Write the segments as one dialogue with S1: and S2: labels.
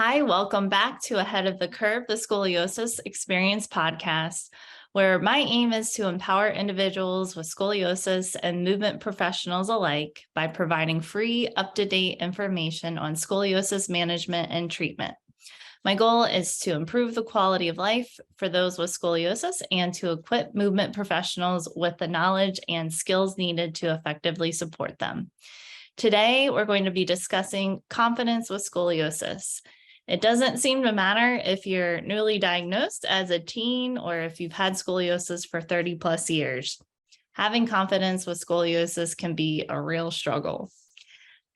S1: Hi, welcome back to Ahead of the Curve, the Scoliosis Experience podcast, where my aim is to empower individuals with scoliosis and movement professionals alike by providing free, up-to-date information on scoliosis management and treatment. My goal is to improve the quality of life for those with scoliosis and to equip movement professionals with the knowledge and skills needed to effectively support them. Today, we're going to be discussing confidence with scoliosis. It doesn't seem to matter if you're newly diagnosed as a teen or if you've had scoliosis for 30 plus years. Having confidence with scoliosis can be a real struggle.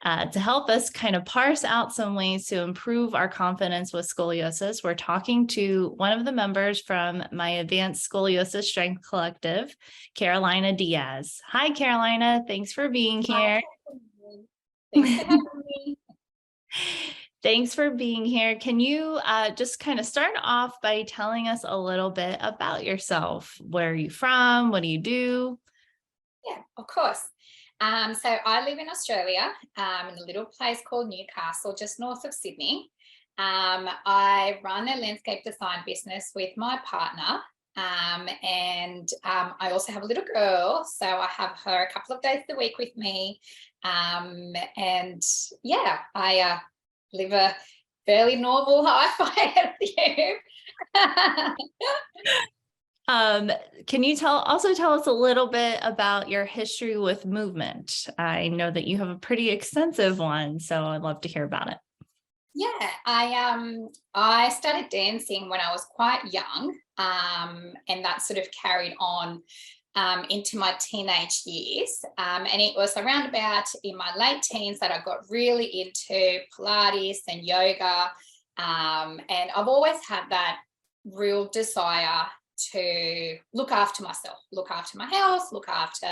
S1: To help us kind of parse out some ways to improve our confidence with scoliosis, we're talking to one of the members from my Advanced Scoliosis Strength Collective, Carolina Diaz. Hi, Carolina. Thanks for being here.
S2: Thanks for having me.
S1: Thanks for being here. Can you just kind of start off by telling us a little bit about yourself? Where are you from? What do you do?
S2: Yeah, of course. So I live in Australia, in a little place called Newcastle, just north of Sydney. I run a landscape design business with my partner. And I also have a little girl, so I have her a couple of days a week with me. And yeah, I live a fairly normal life, I have you.
S1: Can you also tell us a little bit about your history with movement? I know that you have a pretty extensive one, so I'd love to hear about it.
S2: Yeah, I started dancing when I was quite young, and that sort of carried on into my teenage years. And it was around about in my late teens that I got really into Pilates and yoga. And I've always had that real desire to look after myself, look after my health, look after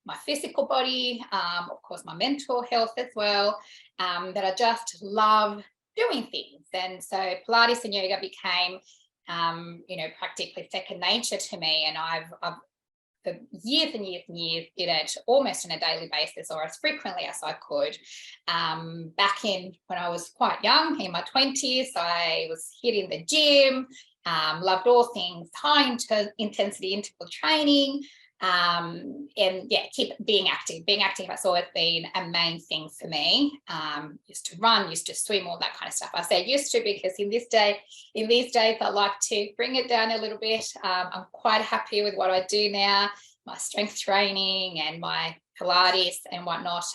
S2: my physical body, of course, my mental health as well, that I just love doing things. And so Pilates and yoga became, practically second nature to me. And I've for years and years and years did it almost on a daily basis or as frequently as I could. Back in when I was quite young, in my 20s, I was hitting the gym, loved all things high intensity interval training, and yeah, keep being active. Being active has always been a main thing for me. Used to run, used to swim, all that kind of stuff. I say used to because in these days, I like to bring it down a little bit. I'm quite happy with what I do now, my strength training and my Pilates and whatnot.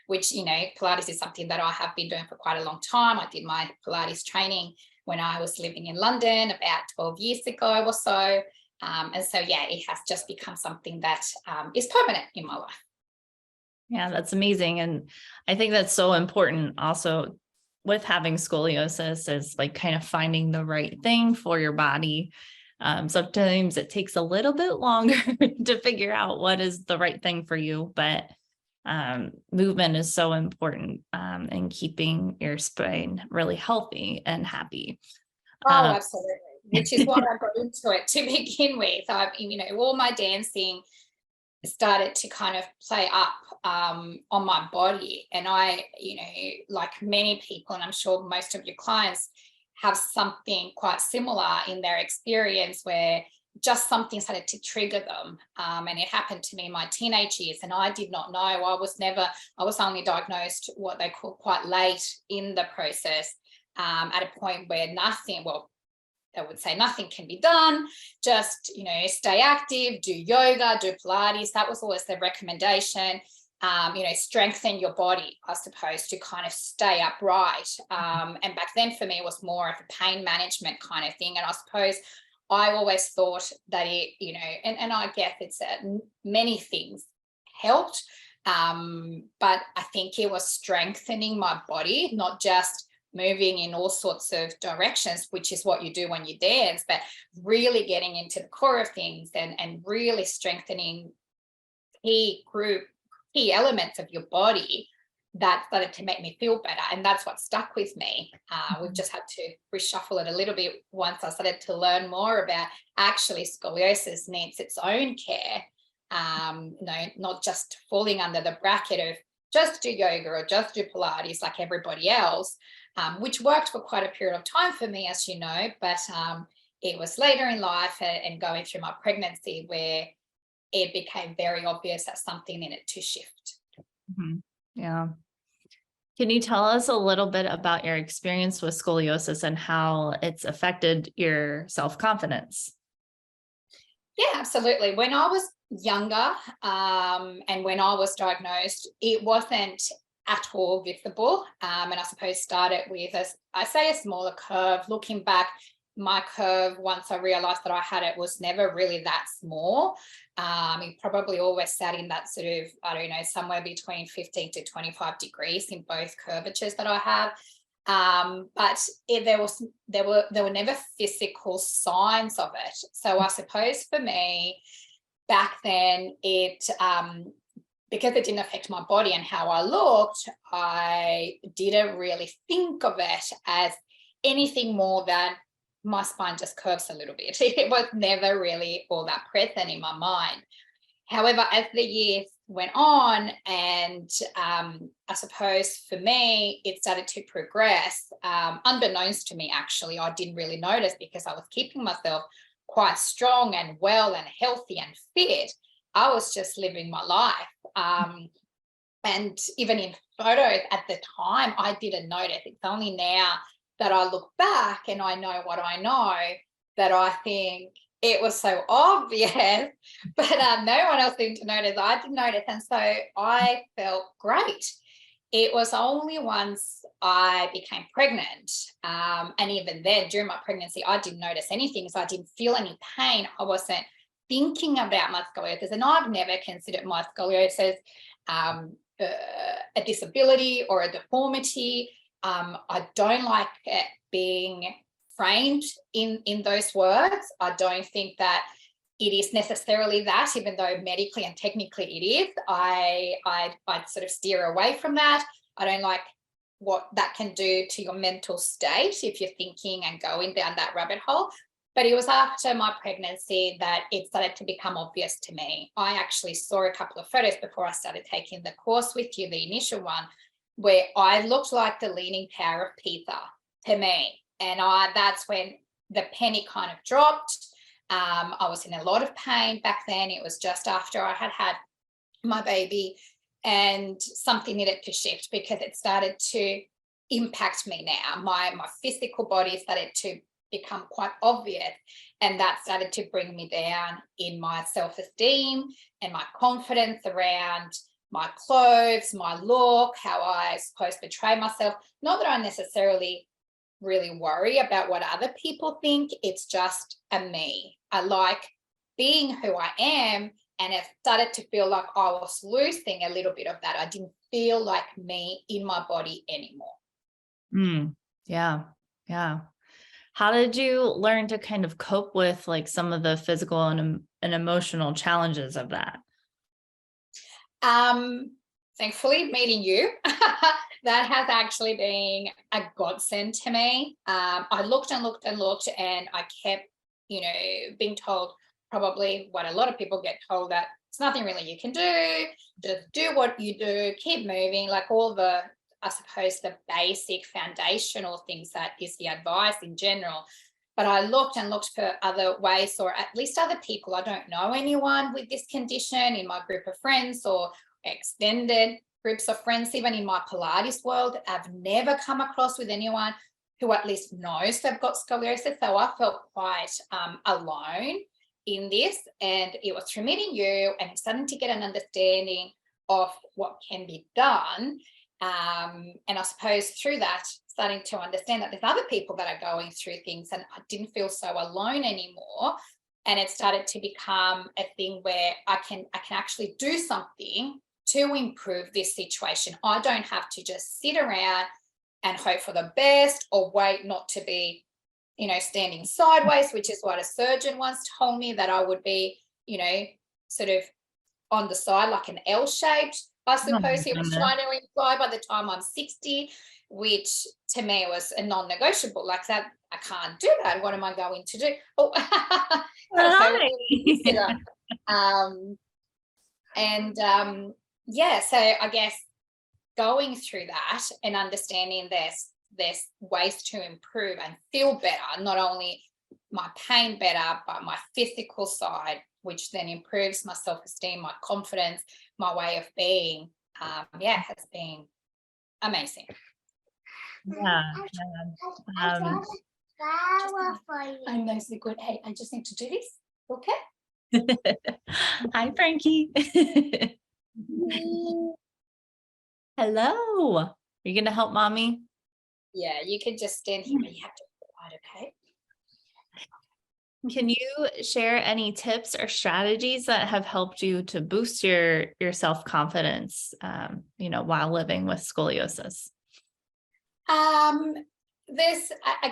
S2: Which, Pilates is something that I have been doing for quite a long time. I did my Pilates training when I was living in London about 12 years ago or so. And so, yeah, it has just become something that is permanent in my life.
S1: Yeah, that's amazing. And I think that's so important also with having scoliosis is like kind of finding the right thing for your body. Sometimes it takes a little bit longer to figure out what is the right thing for you, but movement is so important in keeping your spine really healthy and happy.
S2: Oh, absolutely. Which is why I got into it to begin with. All my dancing started to kind of play up on my body. And I, like many people, and I'm sure most of your clients have something quite similar in their experience where just something started to trigger them. And it happened to me in my teenage years. And I did not know. I was only diagnosed what they call quite late in the process, at a point where I would say nothing can be done, just, stay active, do yoga, do Pilates. That was always the recommendation. Strengthen your body, I suppose, to kind of stay upright. And back then for me, it was more of a pain management kind of thing. And I suppose I always thought that it, and I guess it's many things helped. But I think it was strengthening my body, not just moving in all sorts of directions, which is what you do when you dance, but really getting into the core of things and really strengthening key elements of your body that started to make me feel better. And that's what stuck with me. We've just had to reshuffle it a little bit once I started to learn more about actually scoliosis needs its own care, not just falling under the bracket of just do yoga or just do Pilates like everybody else. which worked for quite a period of time for me, as you know, but it was later in life and going through my pregnancy where it became very obvious that something needed to shift.
S1: Mhm. Yeah. Can you tell us a little bit about your experience with scoliosis and how it's affected your self-confidence?
S2: Yeah, absolutely. When I was younger, and when I was diagnosed, it wasn't at all visible. And I suppose started with, as I say, a smaller curve. Looking back, my curve, once I realized that I had it, was never really that small. It probably always sat in that sort of, I don't know, somewhere between 15 to 25 degrees in both curvatures that I have. But there were never physical signs of it. So I suppose for me back then, it because it didn't affect my body and how I looked, I didn't really think of it as anything more than my spine just curves a little bit. It was never really all that present in my mind. However, as the years went on, and I suppose for me, it started to progress, unbeknownst to me, actually. I didn't really notice because I was keeping myself quite strong and well and healthy and fit. I was just living my life. And even in photos at the time, I didn't notice. It's only now that I look back and I know what I know that I think it was so obvious, but no one else seemed to notice. I didn't notice. And so I felt great. It was only once I became pregnant, and even then during my pregnancy, I didn't notice anything. So I didn't feel any pain. I wasn't thinking about my scoliosis, and I've never considered my scoliosis a disability or a deformity. I don't like it being framed in those words. I don't think that it is necessarily that, even though medically and technically it is. I'd sort of steer away from that. I don't like what that can do to your mental state if you're thinking and going down that rabbit hole. But it was after my pregnancy that it started to become obvious to me. I actually saw a couple of photos before I started taking the course with you, the initial one, where I looked like the Leaning Tower of Pisa to me. And that's when the penny kind of dropped. I was in a lot of pain back then. It was just after I had had my baby, and something needed to shift because it started to impact me now. My physical body started to become quite obvious, and that started to bring me down in my self-esteem and my confidence around my clothes, my look, how I suppose portray myself. Not that I necessarily really worry about what other people think. It's just a me. I like being who I am, and it started to feel like I was losing a little bit of that. I didn't feel like me in my body anymore.
S1: Yeah. Yeah. How did you learn to kind of cope with like some of the physical and emotional challenges of that?
S2: Thankfully, meeting you, that has actually been a godsend to me. I looked and looked and looked, and I kept, being told probably what a lot of people get told, that it's nothing really you can do. Just do what you do, keep moving, like all the, I suppose, the basic foundational things that is the advice in general. But I looked and looked for other ways, or at least other people. I don't know anyone with this condition in my group of friends or extended groups of friends, even in my Pilates world. I've never come across with anyone who at least knows they've got scoliosis. So I felt quite alone in this. And it was through meeting you and starting to get an understanding of what can be done. And I suppose through that, starting to understand that there's other people that are going through things, and I didn't feel so alone anymore. And it started to become a thing where I can actually do something to improve this situation. I don't have to just sit around and hope for the best, or wait not to be, standing sideways, which is what a surgeon once told me, that I would be, sort of on the side like an L-shaped, I suppose he was trying to imply, by the time I'm 60, which to me was a non-negotiable. Like that, I can't do that. What am I going to do? Oh, yeah. So I guess going through that and understanding this, there's ways to improve and feel better, not only my pain better, but my physical side, which then improves my self-esteem, my confidence, my way of being, has been amazing.
S1: Yeah. Um,
S2: I know, so good. Hey, I just need to do this. Okay.
S1: Hi, Frankie. Hello. Are you going to help mommy?
S2: Yeah, you can just stand here, but you have to be quiet, okay?
S1: Can you share any tips or strategies that have helped you to boost your self-confidence, while living with scoliosis?
S2: I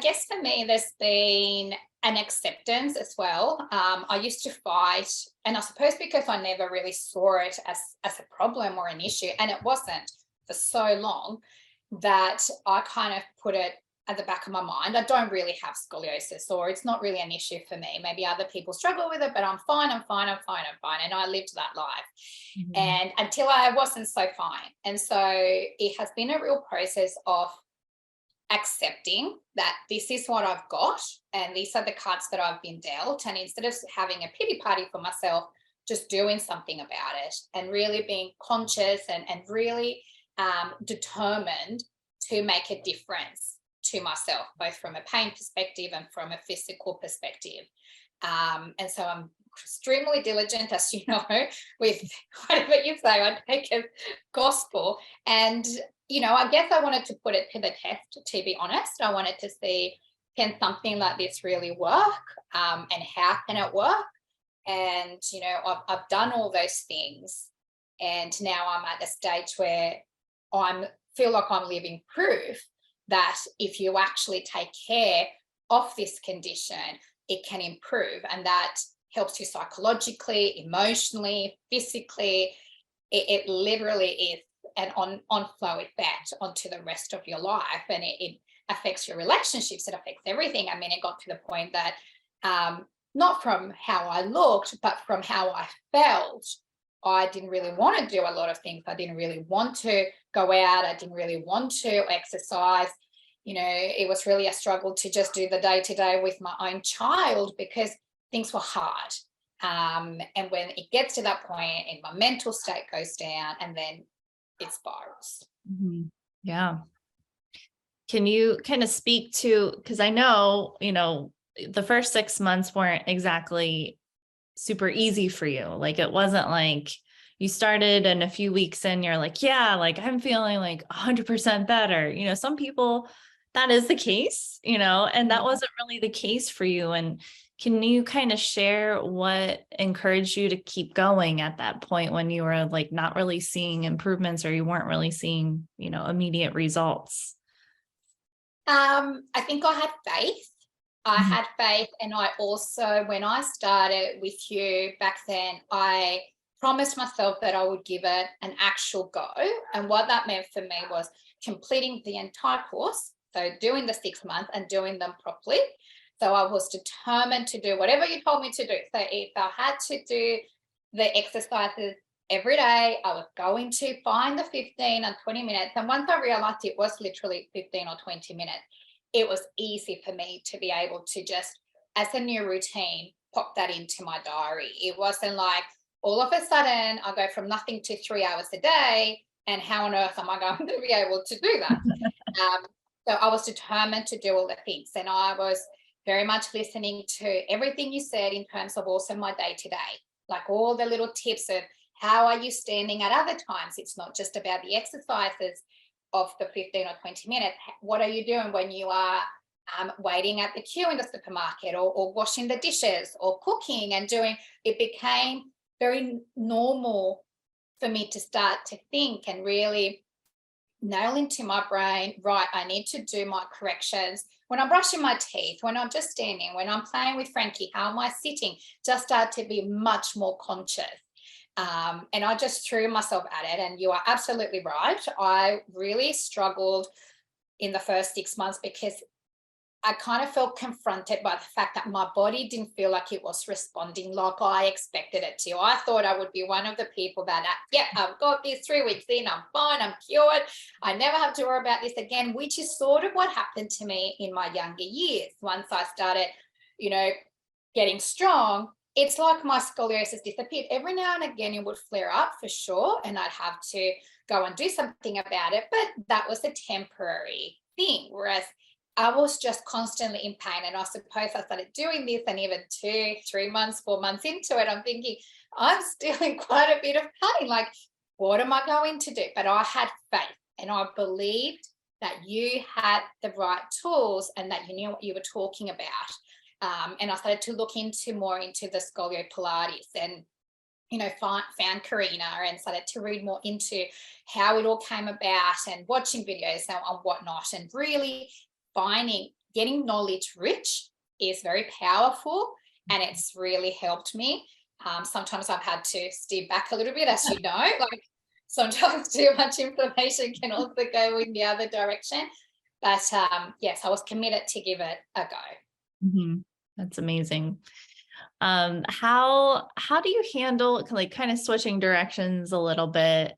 S2: guess for me, there's been an acceptance as well. I used to fight, and I suppose because I never really saw it as a problem or an issue, and it wasn't for so long, that I kind of put it at the back of my mind. I don't really have scoliosis, or it's not really an issue for me. Maybe other people struggle with it, but I'm fine. And I lived that life.
S1: Mhm.
S2: And until I wasn't so fine. And so it has been a real process of accepting that this is what I've got and these are the cards that I've been dealt. And instead of having a pity party for myself, just doing something about it and really being conscious and really determined to make a difference to myself, both from a pain perspective and from a physical perspective. And so I'm extremely diligent, as you know, with whatever you say, I take as gospel. And I guess I wanted to put it to the test, to be honest. I wanted to see, can something like this really work? And how can it work? And, I've done all those things. And now I'm at a stage where I feel like I'm living proof that if you actually take care of this condition, it can improve. And that helps you psychologically, emotionally, physically. It literally is an on flow effect onto the rest of your life, and it affects your relationships. It affects everything. I mean, it got to the point that not from how I looked, but from how I felt. I didn't really want to do a lot of things. I didn't really want to go out. I didn't really want to exercise. It was really a struggle to just do the day-to-day with my own child because things were hard. And when it gets to that point and my mental state goes down, and then it spirals.
S1: Mhm. Yeah. Can you kind of speak to, because I know, the first 6 months weren't exactly super easy for you. Like, it wasn't like you started and a few weeks in, you're like, yeah, like I'm feeling like 100% better. Some people, that is the case, and that wasn't really the case for you. And can you kind of share what encouraged you to keep going at that point when you were like not really seeing improvements, or you weren't really seeing, immediate results?
S2: I think I had faith. And I also, when I started with you back then, I promised myself that I would give it an actual go. And what that meant for me was completing the entire course. So doing the 6 months and doing them properly. So I was determined to do whatever you told me to do. So if I had to do the exercises every day, I was going to find the 15 and 20 minutes. And once I realized it was literally 15 or 20 minutes, it was easy for me to be able to just, as a new routine, pop that into my diary. It wasn't like all of a sudden I go from nothing to 3 hours a day, and how on earth am I going to be able to do that? So I was determined to do all the things, and I was very much listening to everything you said in terms of also my day-to-day, like all the little tips of how are you standing at other times. It's not just about the exercises of the 15 or 20 minutes. What are you doing when you are waiting at the queue in the supermarket, or washing the dishes, or cooking and doing? It became very normal for me to start to think and really nail into my brain, right, I need to do my corrections. When I'm brushing my teeth, when I'm just standing, when I'm playing with Frankie, how am I sitting? Just start to be much more conscious. And I just threw myself at it. And you are absolutely right. I really struggled in the first 6 months because I kind of felt confronted by the fact that my body didn't feel like it was responding like I expected it to. I thought I would be one of the people that, yeah, I've got this 3 weeks in, I'm fine, I'm cured. I never have to worry about this again, which is sort of what happened to me in my younger years. Once I started, getting strong, it's like my scoliosis disappeared. Every now and again, it would flare up for sure, and I'd have to go and do something about it. But that was a temporary thing. Whereas I was just constantly in pain. And I suppose I started doing this, and even 2, 3 months, 4 months into it, I'm thinking, I'm still in quite a bit of pain. Like, what am I going to do? But I had faith, and I believed that you had the right tools and that you knew what you were talking about. And I started to look more into the Scolio Pilates, and found Carolina and started to read more into how it all came about, and watching videos and whatnot, and really getting knowledge rich is very powerful, and it's really helped me. Sometimes I've had to steer back a little bit, as you know, like sometimes too much information can also go in the other direction. But yes, I was committed to give it a go.
S1: Mm-hmm. That's amazing. How do you handle, like, kind of switching directions a little bit?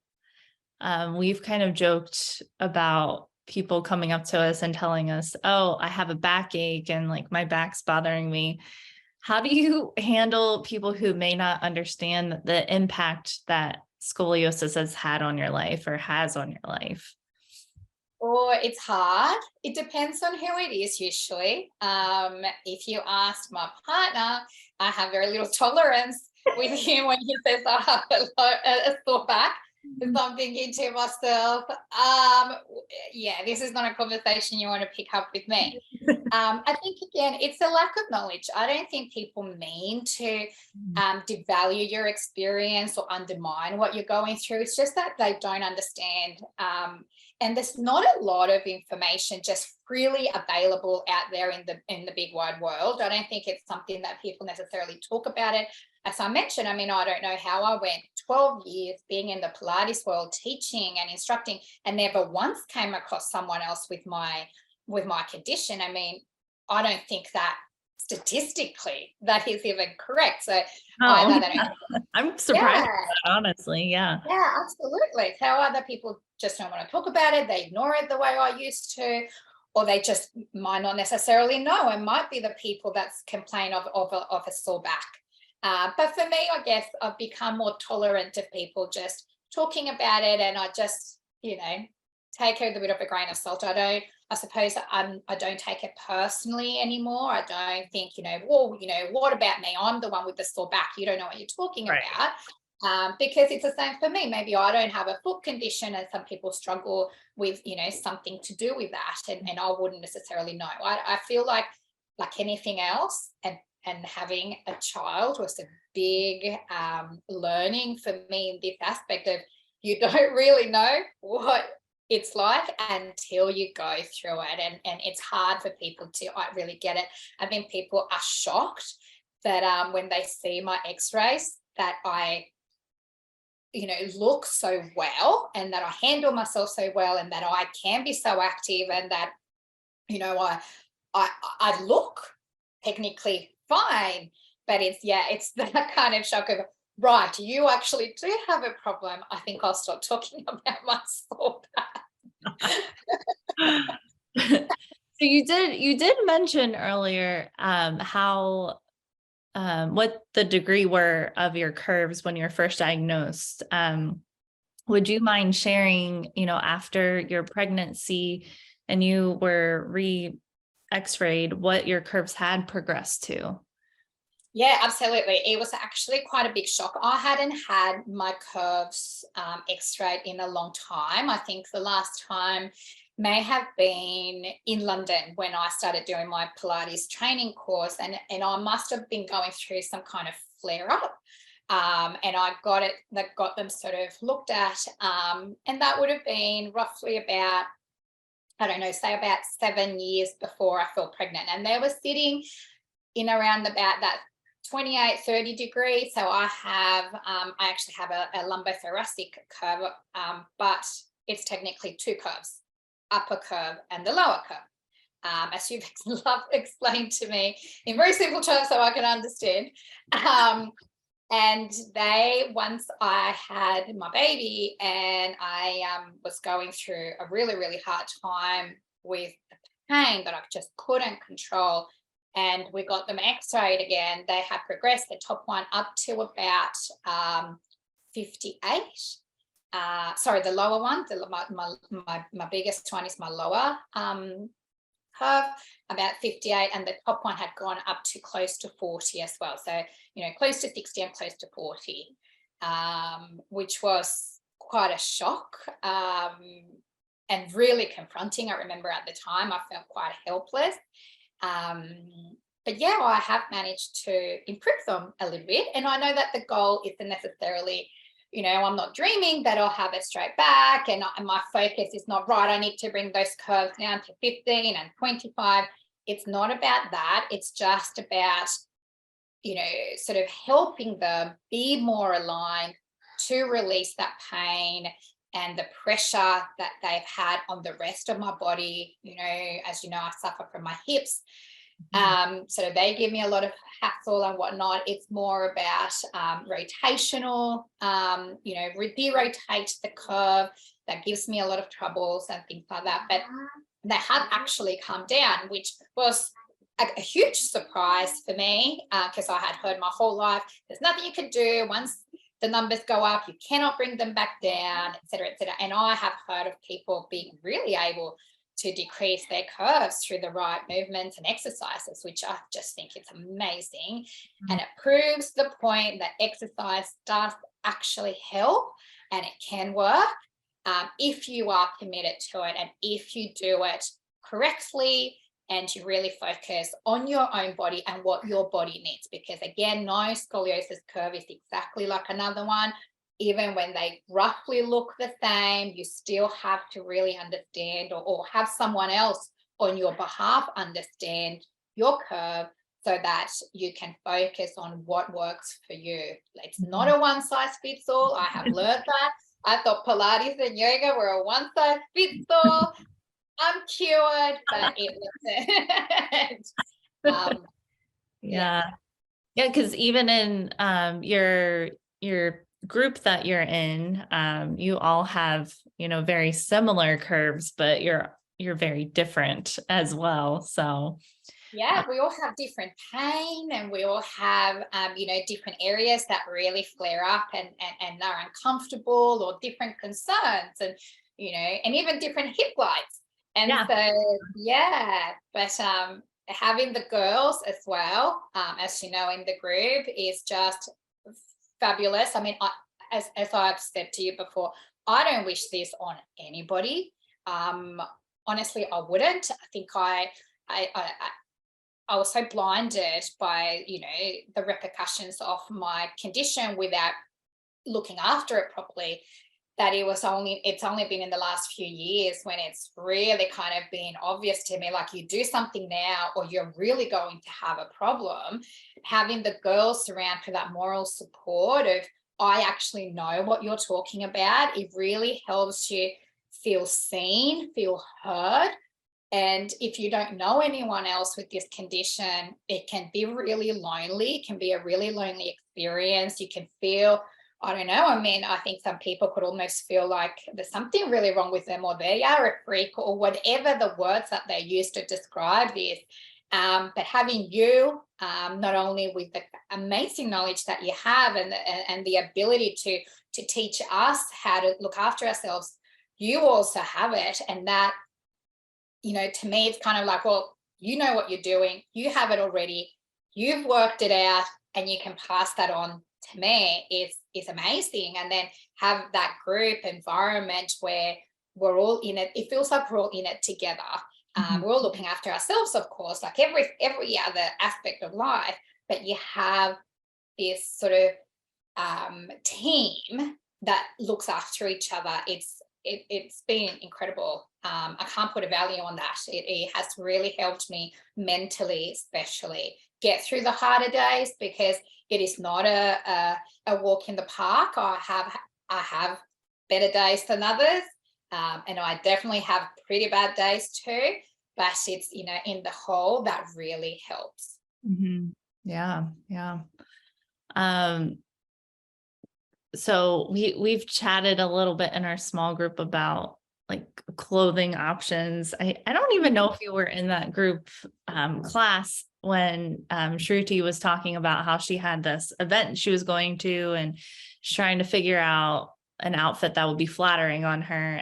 S1: We've kind of joked about people coming up to us and telling us, oh, I have a backache and like my back's bothering me. How do you handle people who may not understand the impact that scoliosis has had on your life or has on your life?
S2: Or it's hard. It depends on who it is usually. If you ask my partner, I have very little tolerance with him when he says I have a sore back. So I'm thinking to myself, yeah, this is not a conversation you want to pick up with me. I think, again, it's a lack of knowledge. I don't think people mean to devalue your experience or undermine what you're going through. It's just that they don't understand. And there's not a lot of information just freely available out there in the big wide world. I don't think it's something that people necessarily talk about it. As I mentioned, I don't know how I went 12 years being in the Pilates world, teaching and instructing, and never once came across someone else with my condition. I don't think that statistically that is even correct. So
S1: Oh, I'm surprised,
S2: yeah,
S1: honestly. Yeah.
S2: yeah, absolutely. How other people just don't want to talk about it, they ignore it the way I used to, or they just might not necessarily know, and might be the people that's complain of a sore back. But for me, I guess I've become more tolerant of people just talking about it, and I just, take it with a bit of a grain of salt. I suppose I don't take it personally anymore. I don't think, well, what about me? I'm the one with the sore back. You don't know what you're talking
S1: Right.
S2: about. Because it's the same for me. Maybe I don't have a foot condition, and some people struggle with, something to do with that. And I wouldn't necessarily know. I feel like anything else, and having a child was a big learning for me in this aspect of, you don't really know what it's like until you go through it. And it's hard for people to really get it. I think people are shocked that when they see my x-rays, that I look so well, and that I handle myself so well, and that I can be so active, and that I look technically fine. But it's that kind of shock of, right, you actually do have a problem. I think I'll stop talking about my sore back.
S1: So you did mention earlier how what the degree were of your curves when you were first diagnosed. Would you mind sharing, after your pregnancy and you were x-rayed, what your curves had progressed to?
S2: Yeah, absolutely. It was actually quite a big shock. I hadn't had my curves x-rayed in a long time. I think the last time may have been in London when I started doing my Pilates training course, and I must have been going through some kind of flare up. And I got them sort of looked at, and that would have been roughly about, I don't know, say about 7 years before I fell pregnant. And they were sitting in around about that 28, 30 degrees. So I actually have a lumbothoracic curve, but it's technically two curves, upper curve and the lower curve. as you've explained to me in very simple terms so I can understand. And once I had my baby and I was going through a really, really hard time with the pain that I just couldn't control, and we got them x-rayed again, they had progressed the top one up to about 58. Sorry, the lower one, my biggest one is my lower curve, about 58, and the top one had gone up to close to 40 as well. So, close to 60 and close to 40, which was quite a shock and really confronting. I remember at the time I felt quite helpless. But yeah, I have managed to improve them a little bit. And I know that the goal isn't necessarily, I'm not dreaming that I'll have it straight back, and my focus is not, right, I need to bring those curves down to 15 and 25. It's not about that. It's just about, sort of helping them be more aligned to release that pain and the pressure that they've had on the rest of my body. As you know, I suffer from my hips. So they give me a lot of hassle and whatnot. It's more about rotational, de-rotate the curve. That gives me a lot of troubles and things like that. But they have actually come down, which was a huge surprise for me, because I had heard my whole life, there's nothing you can do. Once the numbers go up, you cannot bring them back down, et cetera, et cetera. And I have heard of people being really able to decrease their curves through the right movements and exercises, which I just think it's amazing. And it proves the point that exercise does actually help, and it can work if you are committed to it and if you do it correctly and you really focus on your own body and what your body needs. Because again, no scoliosis curve is exactly like another one. Even when they roughly look the same, you still have to really understand, or have someone else on your behalf understand your curve, so that you can focus on what works for you. It's not a one size fits all. I have learned that. I thought Pilates and yoga were a one size fits all. I'm cured, but it wasn't.
S1: Yeah. Yeah, because even in your group that you're in, you all have, very similar curves, but you're very different as well. So
S2: yeah, we all have different pain, and we all have different areas that really flare up and are uncomfortable, or different concerns, and and even different hip lights. And so but having the girls as well, as in the group, is just fabulous. I mean, as I've said to you before, I don't wish this on anybody. Honestly, I wouldn't. I think I was so blinded by the repercussions of my condition without looking after it properly, that it's only been in the last few years when it's really kind of been obvious to me, like, you do something now or you're really going to have a problem. Having the girls surround for that moral support of, I actually know what you're talking about, it really helps you feel seen, feel heard. And if you don't know anyone else with this condition, it can be really lonely. It can be a really lonely experience. You can feel, I don't know, I mean, I think some people could almost feel like there's something really wrong with them, or they are a freak, or whatever the words that they use to describe this. But having you, not only with the amazing knowledge that you have and the ability to teach us how to look after ourselves, you also have it. And that, to me, it's kind of like, well, you know what you're doing, you have it already, you've worked it out, and you can pass that on to me. Is amazing. And then have that group environment where we're all in it. It feels like we're all in it together. We're all looking after ourselves, of course, like every other aspect of life, but you have this sort of team that looks after each other. It's been incredible. I can't put a value on that. It has really helped me mentally, especially, get through the harder days, because it is not a walk in the park. I have better days than others, and I definitely have pretty bad days too. but it's, in the whole, that really helps.
S1: Mhm. Yeah. Yeah. Um, so we've chatted a little bit in our small group about like clothing options. I don't even know if you were in that group class when Shruti was talking about how she had this event she was going to, and she's trying to figure out an outfit that would be flattering on her.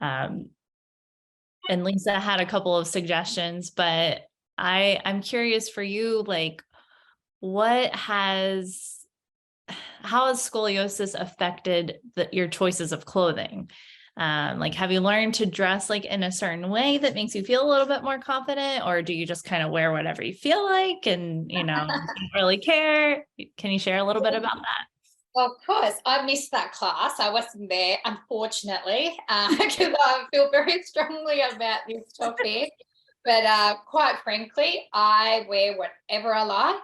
S1: Um, and Lisa had a couple of suggestions, but I'm curious for you, like what has how has scoliosis affected your choices of clothing? Like, have you learned to dress like in a certain way that makes you feel a little bit more confident, or do you just kind of wear whatever you feel like and, don't really care? Can you share a little bit about that?
S2: Of course, I missed that class. I wasn't there, unfortunately, because I feel very strongly about this topic. But quite frankly, I wear whatever I like.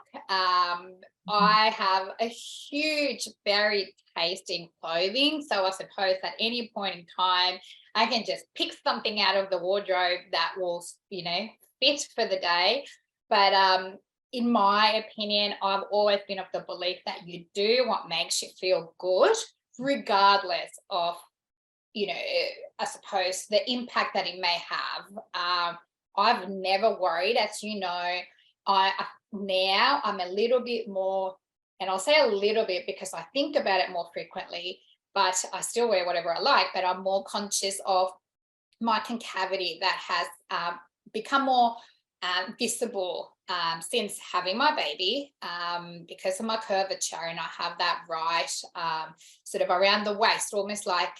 S2: I have a huge varied taste in clothing. So I suppose at any point in time, I can just pick something out of the wardrobe that will, fit for the day. But in my opinion, I've always been of the belief that you do what makes you feel good, regardless of, I suppose the impact that it may have. I've never worried, as you know. Now I'm a little bit more, and I'll say a little bit because I think about it more frequently, but I still wear whatever I like, but I'm more conscious of my concavity that has become more visible since having my baby, because of my curvature, and I have that right sort of around the waist, almost like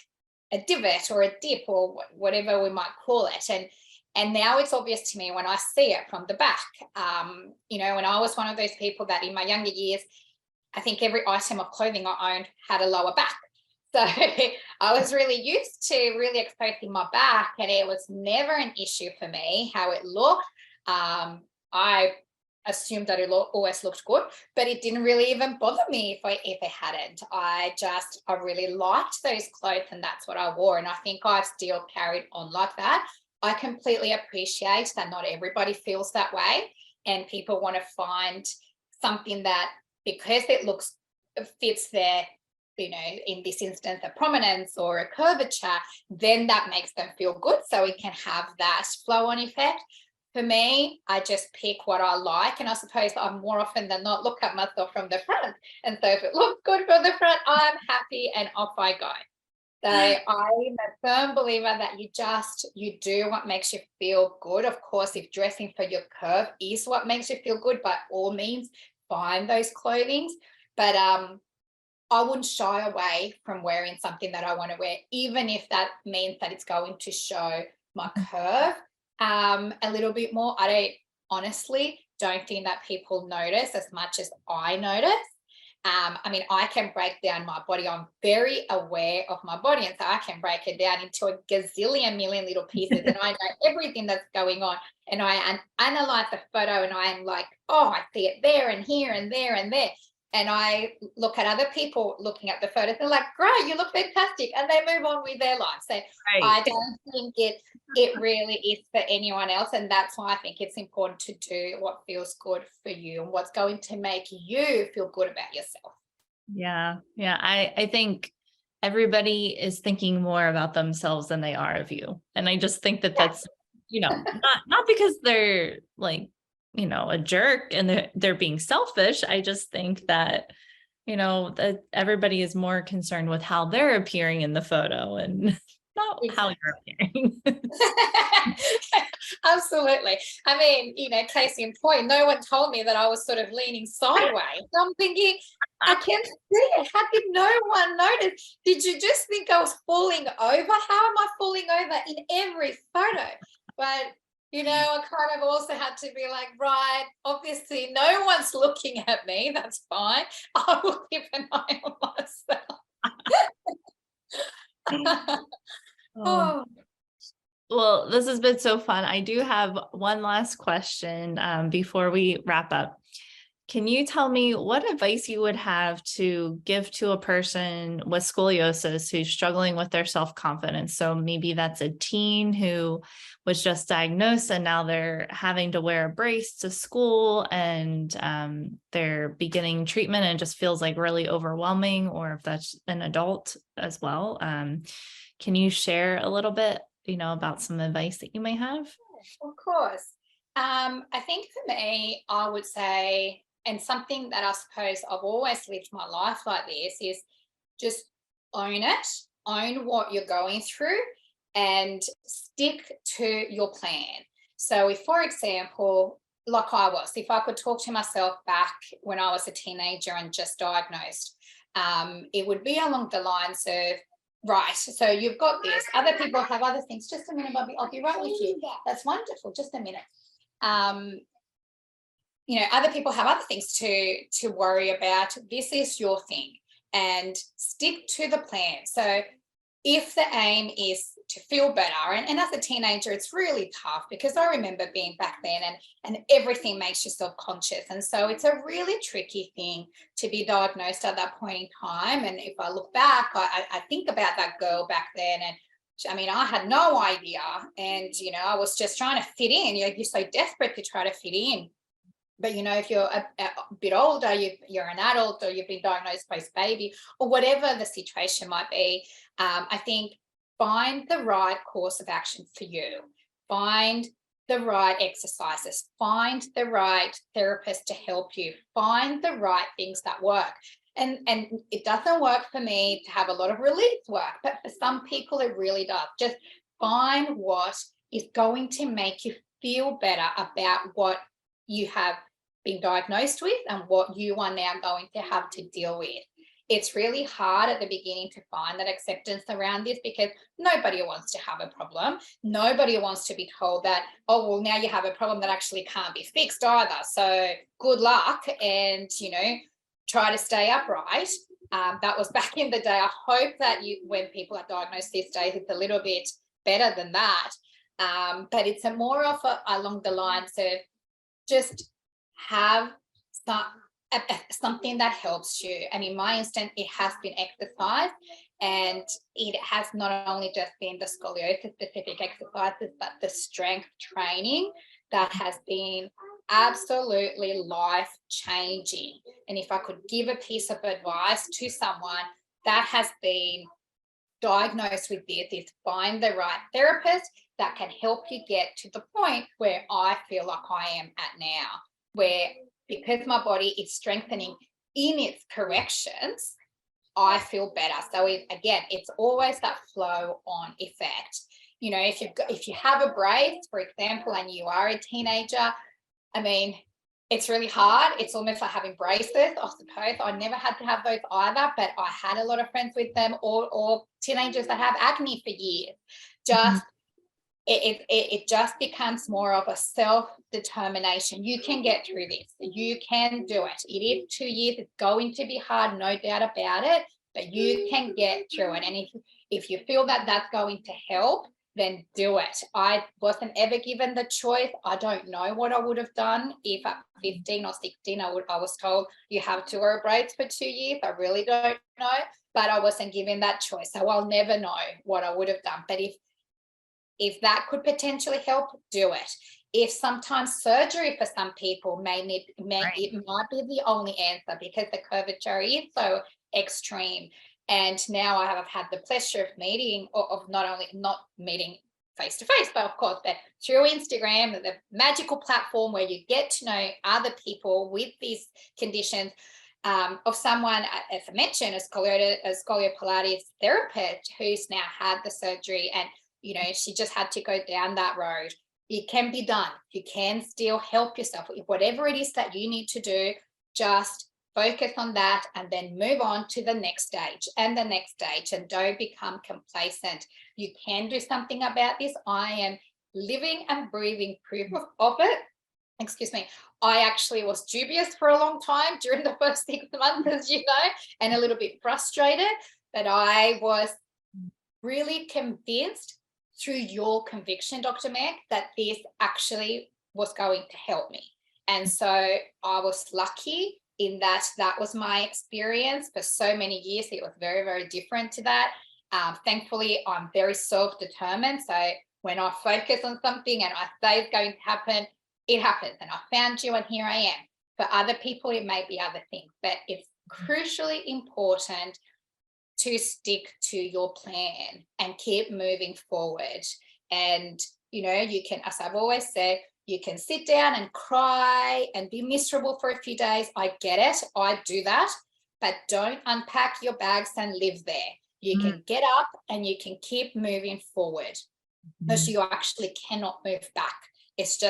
S2: a divot or a dip or whatever we might call it. And now it's obvious to me when I see it from the back. When I was one of those people that in my younger years, I think every item of clothing I owned had a lower back. So I was really used to really exposing my back, and it was never an issue for me how it looked. I assumed that it always looked good, but it didn't really even bother me if it hadn't. I really liked those clothes, and that's what I wore. And I think I've still carried on like that. I completely appreciate that not everybody feels that way, and people want to find something that, because it fits their, in this instance, a prominence or a curvature, then that makes them feel good. So it can have that flow on effect. For me, I just pick what I like. And I suppose I'm more often than not look at myself from the front. And so if it looks good from the front, I'm happy and off I go. So I'm a firm believer that you do what makes you feel good. Of course, if dressing for your curve is what makes you feel good, by all means, find those clothings. But I wouldn't shy away from wearing something that I want to wear, even if that means that it's going to show my curve a little bit more. I honestly don't think that people notice as much as I notice. I can break down my body. I'm very aware of my body. And so I can break it down into a gazillion million little pieces. And I know everything that's going on. And I analyze the photo, and I'm like, oh, I see it there and here and there and there. And I look at other people looking at the photos, and they're like, great, you look fantastic. And they move on with their life. So
S1: Right.
S2: I don't think it really is for anyone else. And that's why I think it's important to do what feels good for you and what's going to make you feel good about yourself.
S1: Yeah. Yeah. I think everybody is thinking more about themselves than they are of you. And I just think that that's, not because they're like, a jerk and they're being selfish. I just think that, that everybody is more concerned with how they're appearing in the photo and not how you're appearing.
S2: Absolutely. Case in point, no one told me that I was sort of leaning sideways. I'm thinking, I can't see it. How did no one notice? Did you just think I was falling over? How am I falling over in every photo? But, I kind of also had to be like, right, obviously no one's looking at me. That's fine. I will keep an eye on myself. Oh.
S1: Well, this has been so fun. I do have one last question before we wrap up. Can you tell me what advice you would have to give to a person with scoliosis who's struggling with their self-confidence? So maybe that's a teen who was just diagnosed and now they're having to wear a brace to school, and they're beginning treatment and it just feels like really overwhelming, or if that's an adult as well. Can you share a little bit, about some advice that you may have?
S2: Of course. I think for me, I would say, and something that I suppose I've always lived my life like this, is just own it, own what you're going through, and stick to your plan. So, if, for example, like if I could talk to myself back when I was a teenager and just diagnosed, it would be along the lines of, right, so you've got this. Other people have other things. Just a minute, Bobby. I'll be right with you. That's wonderful. Just a minute. Other people have other things to worry about. This is your thing, and stick to the plan. So if the aim is to feel better, and as a teenager, it's really tough, because I remember being back then, and everything makes you self-conscious. And so it's a really tricky thing to be diagnosed at that point in time. And if I look back, I think about that girl back then, and I had no idea. And, I was just trying to fit in. You're so desperate to try to fit in. But, if you're a bit older, you're an adult, or you've been diagnosed post-baby, or whatever the situation might be, I think find the right course of action for you. Find the right exercises. Find the right therapist to help you. Find the right things that work. And it doesn't work for me to have a lot of relief work, but for some people it really does. Just find what is going to make you feel better about what you have been diagnosed with and what you are now going to have to deal with. It's really hard at the beginning to find that acceptance around this, because nobody wants to have a problem. Nobody wants to be told that, oh, well, now you have a problem that actually can't be fixed either. So good luck, and, try to stay upright. That was back in the day. I hope that when people are diagnosed these days, it's a little bit better than that. But it's more of along the lines of just have something that helps you. And in my instance, it has been exercise, and it has not only just been the scoliosis specific exercises, but the strength training that has been absolutely life changing. And if I could give a piece of advice to someone that has been diagnosed with this, is find the right therapist that can help you get to the point where I feel like I am at now, where, because my body is strengthening in its corrections, I feel better. So it's always that flow on effect. If you have a brace, for example, and you are a teenager, it's really hard. It's almost like having braces, I suppose. I never had to have those either, but I had a lot of friends with them, or teenagers that have acne for years. Just it just becomes more of a self-determination. You can get through this. You can do it. It is 2 years. It's going to be hard, no doubt about it, but you can get through it. And if you feel that that's going to help, then do it. I wasn't ever given the choice. I don't know what I would have done if at 15 or 16 I was told you have to wear a brace for 2 years. I really don't know, but I wasn't given that choice. So I'll never know what I would have done. But if that could potentially help, do it. If sometimes surgery for some people it might be the only answer, because the curvature is so extreme. And now I have had the pleasure of meeting, of not meeting face to face, but of course, but through Instagram, the magical platform where you get to know other people with these conditions, of someone, as I mentioned, a scoliopilates therapist who's now had the surgery, and she just had to go down that road. It can be done. You can still help yourself. Whatever it is that you need to do, just focus on that, and then move on to the next stage and the next stage, and don't become complacent. You can do something about this. I am living and breathing proof of it. Excuse me. I actually was dubious for a long time during the first 6 months, as you know, and a little bit frustrated, but I was really convinced through your conviction, Dr. Meg, that this actually was going to help me. And so I was lucky in that that was my experience for so many years. It was very, very different to that. Thankfully, I'm very self-determined. So when I focus on something and I say it's going to happen, it happens. And I found you and here I am. For other people, it may be other things, but it's crucially important to stick to your plan and keep moving forward. And, you can, as I've always said, you can sit down and cry and be miserable for a few days. I get it. I do that. But don't unpack your bags and live there. You can get up and you can keep moving forward, because you actually cannot move back. It's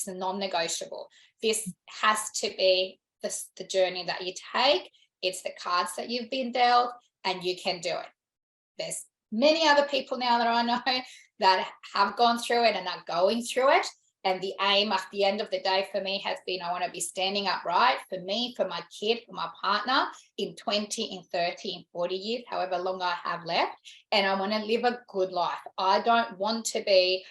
S2: a non-negotiable. This has to be the journey that you take. It's the cards that you've been dealt, and you can do it. There's many other people now that I know that have gone through it and are going through it. And the aim at the end of the day for me has been, I want to be standing upright for me, for my kid, for my partner in 20, in 30, in 40 years, however long I have left. And I want to live a good life. I don't want to be,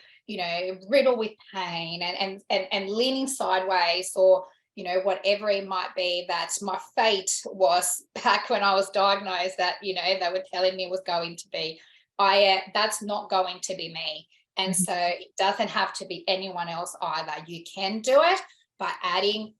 S2: riddled with pain and leaning sideways, or, whatever it might be that my fate was back when I was diagnosed, that, they were telling me was going to be. That's not going to be me. And so it doesn't have to be anyone else either. You can do it by adding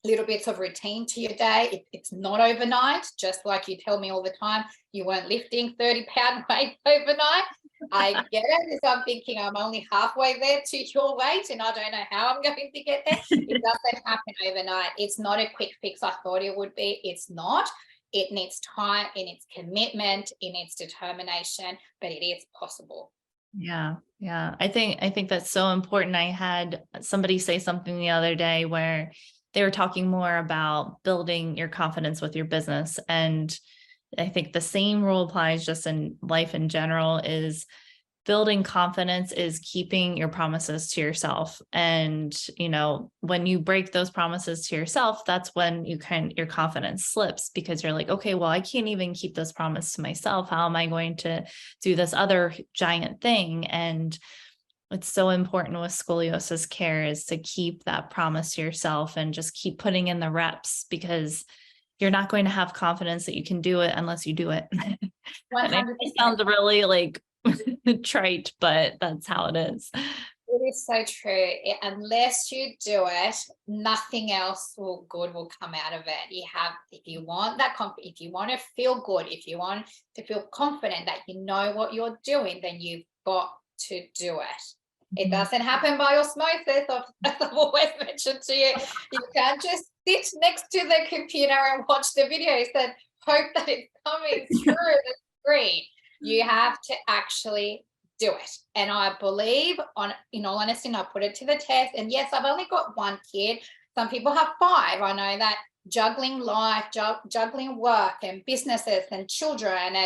S2: little bits of routine to your day. It's not overnight, just like you tell me all the time, you weren't lifting 30-pound weights overnight. I get it. So I'm thinking I'm only halfway there to your weight and I don't know how I'm going to get there. It doesn't happen overnight. It's not a quick fix I thought it would be. It's not. It needs time, it needs commitment, it needs determination, but it is possible.
S1: Yeah. Yeah. I think that's so important. I had somebody say something the other day where they were talking more about building your confidence with your business. And I think the same rule applies just in life in general. Is building confidence is keeping your promises to yourself. And, when you break those promises to yourself, that's when your confidence slips, because you're like, okay, well, I can't even keep this promise to myself. How am I going to do this other giant thing? And it's so important with scoliosis care is to keep that promise to yourself and just keep putting in the reps, because you're not going to have confidence that you can do it unless you do it. And it sounds really like trite, but that's how it is.
S2: It is so true. Unless you do it, nothing else good will come out of it. If you want that if you want to feel good, if you want to feel confident that you know what you're doing, then you've got to do it. It doesn't happen by osmosis, as I've always mentioned to you. You can't just sit next to the computer and watch the videos and hope that it's coming through the screen. You have to actually do it. And I believe, in all honesty, and I put it to the test. And yes, I've only got one kid. Some people have 5. I know that juggling life, juggling work and businesses and children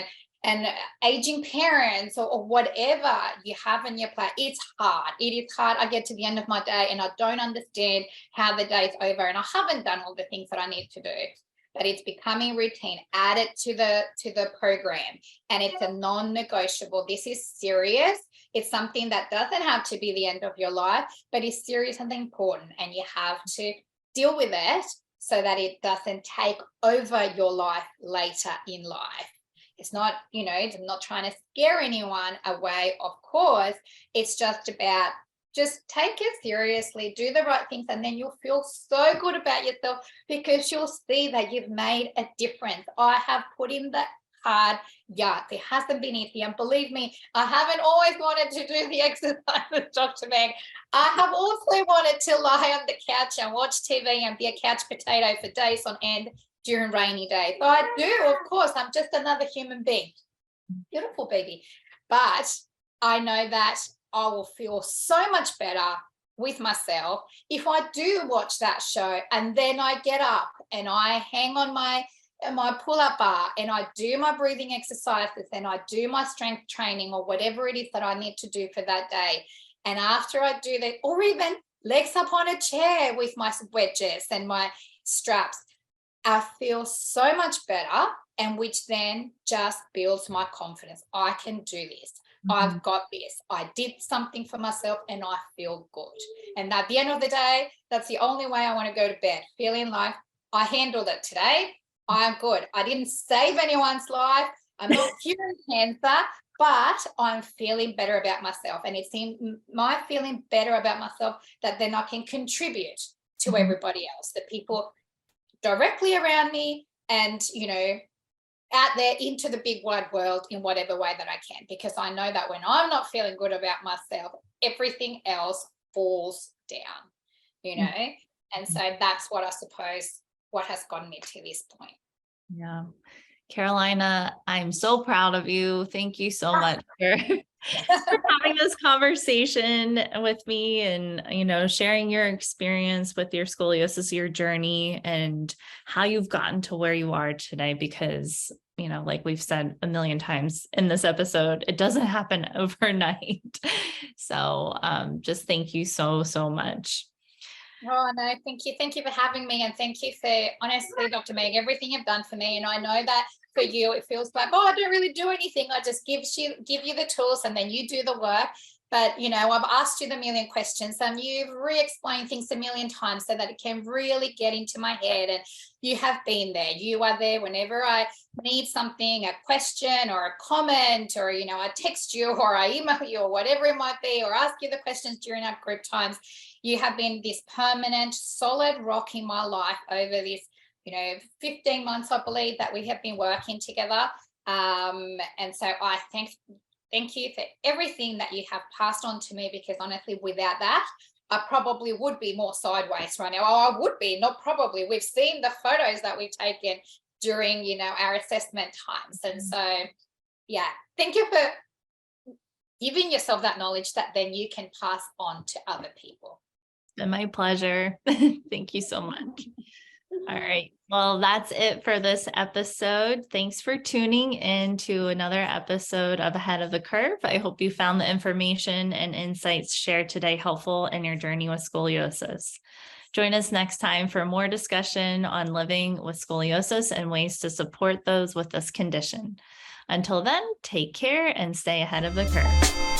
S2: and aging parents or whatever you have in your plate, it's hard. It is hard. I get to the end of my day and I don't understand how the day's over, and I haven't done all the things that I need to do. But it's becoming routine. Add it to the program, and it's a non-negotiable. This is serious. It's something that doesn't have to be the end of your life, but is serious and important, and you have to deal with it so that it doesn't take over your life later in life. It's not, I'm not trying to scare anyone away, of course. It's just about just take it seriously, do the right things, and then you'll feel so good about yourself because you'll see that you've made a difference. I have put in the hard yards. It hasn't been easy. And believe me, I haven't always wanted to do the exercises, Dr. Meg. I have also wanted to lie on the couch and watch TV and be a couch potato for days on end during rainy days. So I do, of course. I'm just another human being. Beautiful baby. But I know that I will feel so much better with myself if I do watch that show and then I get up and I hang on my pull-up bar and I do my breathing exercises and I do my strength training or whatever it is that I need to do for that day. And after I do that, or even legs up on a chair with my wedges and my straps, I feel so much better, and which then just builds my confidence. I can do this. I've got this. I did something for myself and I feel good. And at the end of the day, that's the only way I want to go to bed, feeling like I handled it today. I'm good. I didn't save anyone's life. I'm not curing cancer, but I'm feeling better about myself. And it's in my feeling better about myself that then I can contribute to everybody else, the people directly around me and, out there into the big wide world in whatever way that I can, because I know that when I'm not feeling good about myself, everything else falls down, and so that's what I suppose what has gotten me to this point.
S1: Yeah. Carolina, I'm so proud of you. Thank you so much for having this conversation with me and, sharing your experience with your scoliosis, your journey, and how you've gotten to where you are today. Because, like we've said a million times in this episode, it doesn't happen overnight. So just thank you so, so much.
S2: Oh, no, thank you. Thank you for having me. And thank you for, honestly, Dr. Meg, everything you've done for me. And I know that for you, it feels like, I don't really do anything. I just give you the tools and then you do the work. But, I've asked you the million questions and you've re-explained things a million times so that it can really get into my head. And you have been there. You are there whenever I need something, a question or a comment, or, I text you or I email you or whatever it might be, or ask you the questions during our group times. You have been this permanent, solid rock in my life over this, 15 months, I believe, that we have been working together. And so I thank you for everything that you have passed on to me, because honestly, without that, I probably would be more sideways right now. Oh, I would be, not probably. We've seen the photos that we've taken during, our assessment times. And so, yeah, thank you for giving yourself that knowledge that then you can pass on to other people.
S1: It's been my pleasure. Thank you so much. All right. Well, that's it for this episode. Thanks for tuning in to another episode of Ahead of the Curve. I hope you found the information and insights shared today helpful in your journey with scoliosis. Join us next time for more discussion on living with scoliosis and ways to support those with this condition. Until then, take care and stay ahead of the curve.